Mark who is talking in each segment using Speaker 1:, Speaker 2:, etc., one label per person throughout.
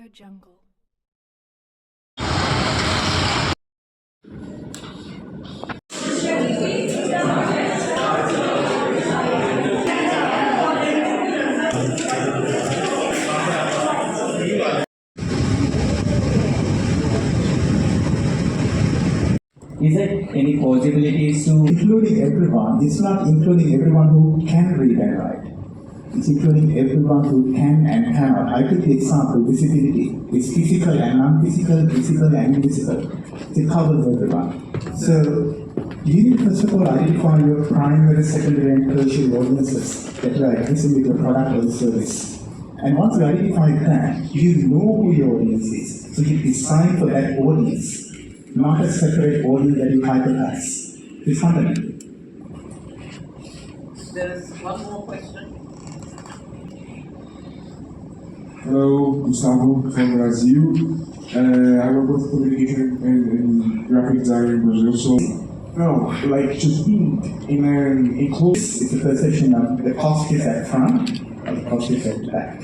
Speaker 1: Jungle.
Speaker 2: Is there any possibilities to
Speaker 3: including everyone? It's not including everyone who can read and write. It's including everyone who can and cannot. I take the example, visibility. It's physical and non-physical, visible and invisible. It covers everyone. So you need first of all identify your primary, secondary and tertiary audiences that you are addressing with your product or service. And once you identify that, you know who your audience is. So you design for that audience, not a separate audience that you hypersize. It's fundamental.
Speaker 4: There's one more question.
Speaker 5: Hello, Gustavo from Brazil. I work with communication and graphic design in Brazil. So, no, like just being in an enclosed.
Speaker 3: It's a perception of the cost is at front or the cost is at back.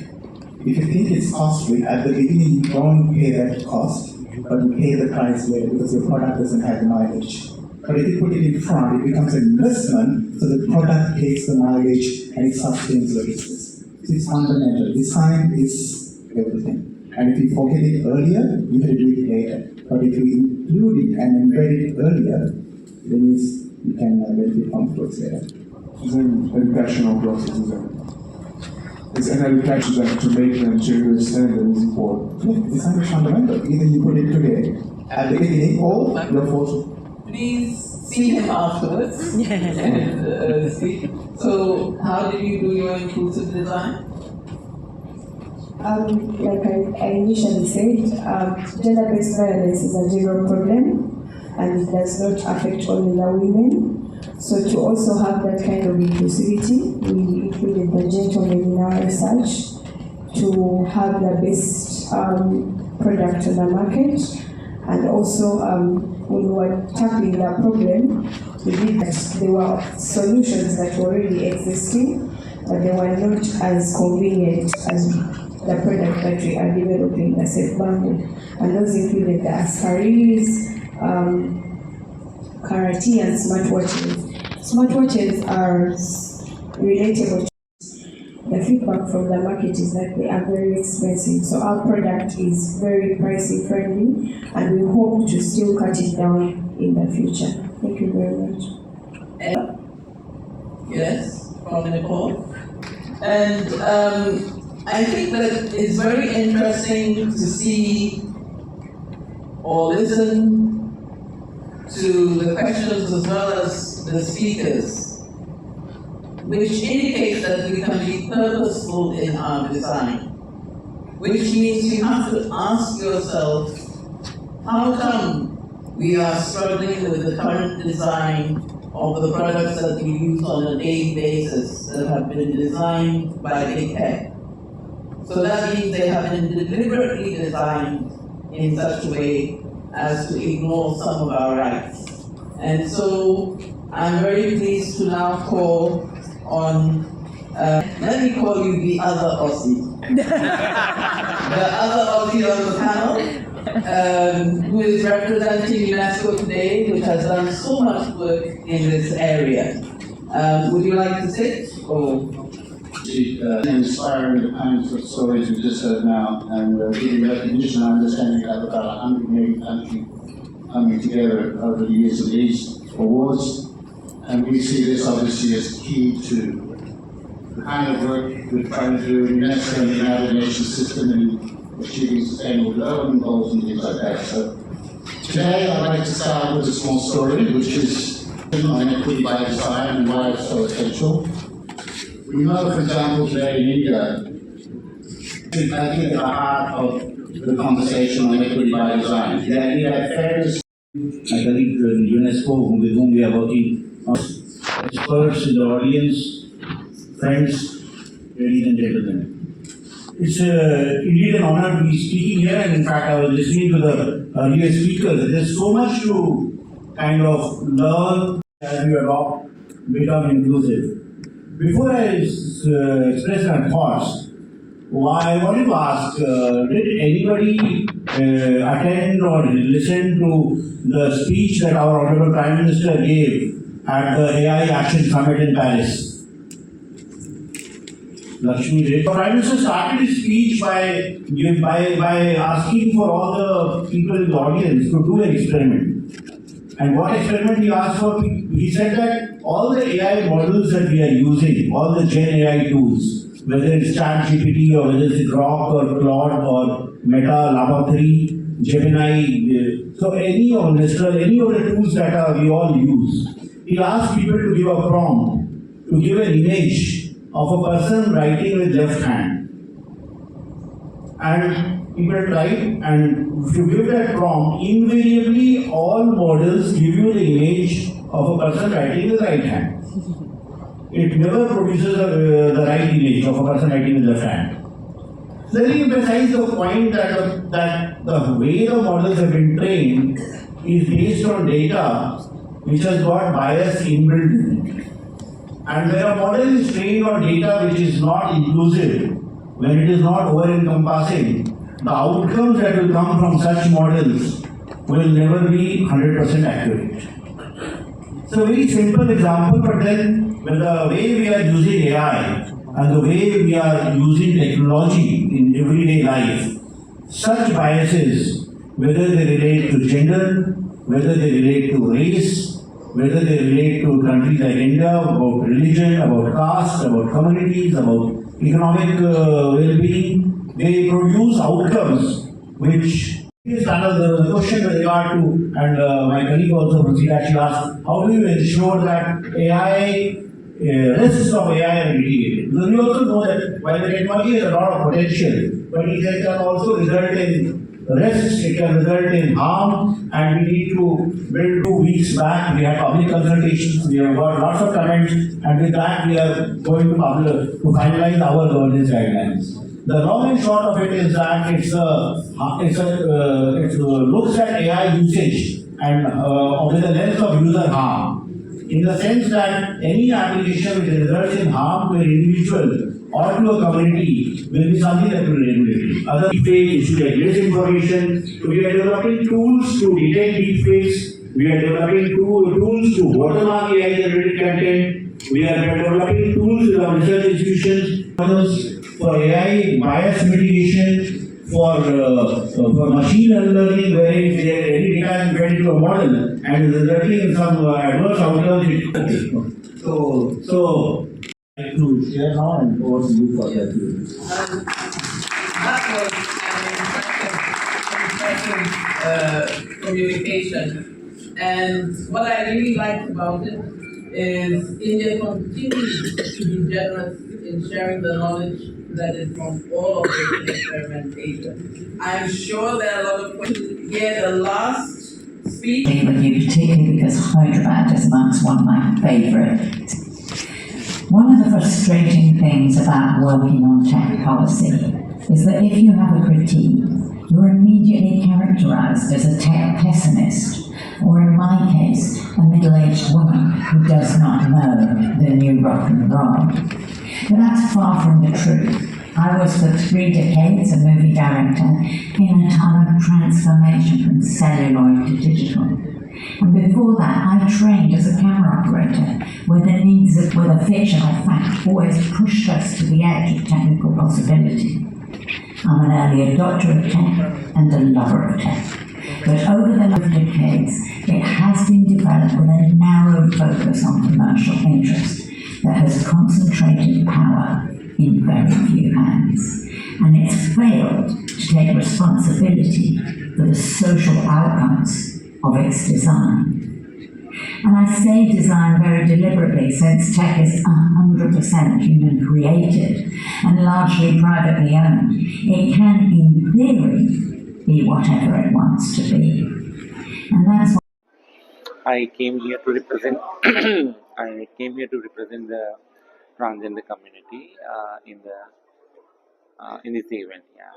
Speaker 3: If you think it's costly, at the beginning you don't pay that cost, but you pay the price later because your product doesn't have the mileage. But if you put it in front, it becomes an investment, so the product pays the mileage and it sustains logistics. So it's fundamental. Design is everything. And if you forget it earlier, you have to do it later. But if you include it and embed it earlier, then you can benefit from fruits later.
Speaker 5: It's an educational process, isn't it? It's an education to make them to understand that it's important.
Speaker 3: Yeah, design is fundamental. Either you put it today at the beginning or you're forced.
Speaker 4: Please see him afterwards and speak. So, how did you do your inclusive design?
Speaker 6: Like I initially said, gender-based violence is a general problem and it does not affect only the women. So to also have that kind of inclusivity, we included the gentlemen in our research to have the best product on the market. And also when we were tackling that problem, we did that there were solutions that were already existing, but they were not as convenient as the product that we are developing, the Safe Bundle. And those included the Ascaris, Karate and smartwatches. Smartwatches are relatable. The feedback from the market is that they are very expensive. So our product is very pricey friendly and we hope to still cut it down in the future. Thank you very much.
Speaker 4: Yes, from Nepal. And I think that it's very interesting to see or listen to the questions as well as the speakers, which indicates that we can be purposeful in our design, which means you have to ask yourself, how come we are struggling with the current design of the products that we use on a daily basis that have been designed by big tech? So that means they have been deliberately designed in such a way as to ignore some of our rights. And so I'm very pleased to now call on, let me call you the other Aussie. The other Aussie on the panel, who is representing UNESCO today, which has done so much work in this area. Would you like to sit? Or?
Speaker 7: Inspiring the kinds of stories we just heard now, and giving recognition. I understand you have about 100 million countries coming together over the years of these awards, and we see this obviously as key to the kind of work we're trying to do in UNESCO and the United Nations system in achieving sustainable development goals and things like that. So today I'd like to start with a small story, which is on equity by design and why it's so essential. We know, for example, today in India, I think at the heart of the conversation on equity by design, the idea that fairness. My colleague UNESCO, with whom we are working, experts in the audience, friends, ladies and gentlemen. It's indeed an honor to be speaking here, and in fact, I was listening to the earlier speakers. There's so much to kind of learn as we adopt, become inclusive. Before I express my thoughts,
Speaker 1: Why, I wanted to ask, did anybody attend or listen to the speech that our Honorable Prime Minister gave at the AI Action Summit in Paris? Lakshmi Dave. The Prime Minister started his speech by asking for all the people in the audience to do an experiment. And what experiment he asked for? He said that all the AI models that we are using, all the Gen AI tools, whether it's ChatGPT or whether it's Grok or Claude or Meta, Llama 3, Gemini, so any of Mistral, any of the tools that we all use, he asked people to give a prompt, to give an image of a person writing with left hand. And people tried, and if you give that prompt, invariably all models give you the image of a person writing with right hand. It never produces the right image of a person writing with left hand. Let me emphasize the point that the way the models have been trained is based on data which has got bias inbuilt in it. And where a model is trained on data which is not inclusive, when it is not over-encompassing, the outcomes that will come from such models will never be 100% accurate. It's a very simple example, but then with the way we are using AI and the way we are using technology in everyday life, such biases, whether they relate to gender, whether they relate to race, whether they relate to countries like India, about religion, about caste, about communities, about economic well-being, they produce outcomes which is another question with regard to, and my colleague also Rosita, she asked, how do you ensure that AI, risks of AI are mitigated? Because we also know that while the technology has a lot of potential, but it can also result in risks, it can result in harm, and we need to build 2 weeks back. We had public consultations, we have got lots of comments, and with that we are going to finalize our governance guidelines. The long and short of it is that it looks at AI usage and with the lens of user harm, in the sense that any application which results in harm to an individual or to a community will be something that will be regulated. Other deepfakes, issue like misinformation. So we are developing tools to detect deepfakes. We are developing tools to watermark AI generated content. We are developing tools with our research institutions for AI bias mitigation, for machine learning, where any data is fed into a model and is resulting in some adverse outcomes. So I'd like to share now and over to you for that.
Speaker 4: That was an impressive communication. And what I really liked about it is India continues to be generous in sharing the knowledge that is from all of this experimentation. I'm sure there are a lot of questions. Yeah, the last speech.
Speaker 8: With you, particularly because Hyderabad is amongst one of my favourites. One of the frustrating things about working on tech policy is that if you have a critique, you're immediately characterized as a tech pessimist, or in my case, a middle-aged woman who does not know the new rock and roll. But that's far from the truth. I was for 3 decades a movie director in a time of transformation from celluloid to digital. And before that, I trained as a camera operator, where the fictional fact always pushed us to the edge of technical possibility. I'm an early adopter of tech and a lover of tech. But over the last decades, it has been developed with a narrow focus on commercial interest that has concentrated power in very few hands. And it's failed to take responsibility for the social outcomes of its design. And I say design very deliberately, since tech is 100% human created and largely privately owned. It can, in theory, be whatever it wants to be. And that's what
Speaker 9: I came here to represent the transgender community in this event. Yeah.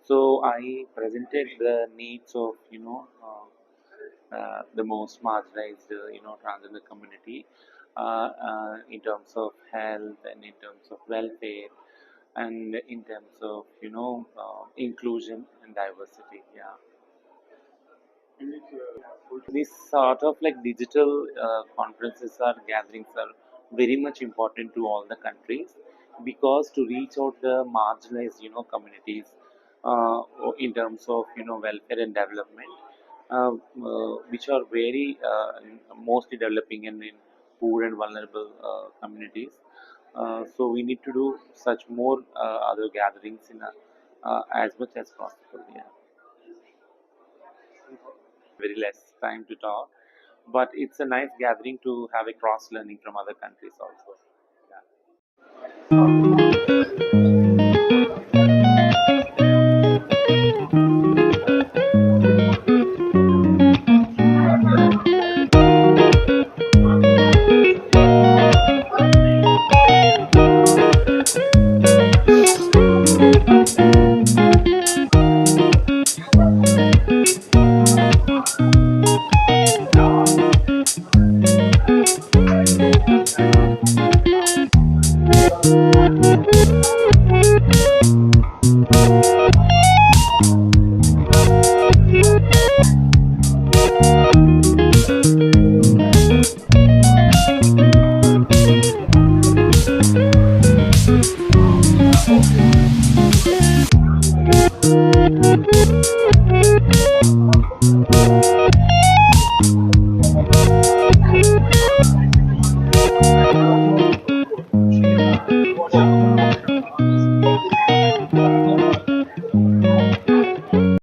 Speaker 9: So I presented the needs of the most marginalized transgender community in terms of health and in terms of welfare and in terms of inclusion and diversity. Yeah. These sort of like digital conferences or gatherings are very much important to all the countries because to reach out the marginalized communities in terms of welfare and development, which are very mostly developing in poor and vulnerable communities. So we need to do such more other gatherings in as much as possible. Yeah. Very less time to talk, but it's a nice gathering to have a cross learning from other countries also. Yeah.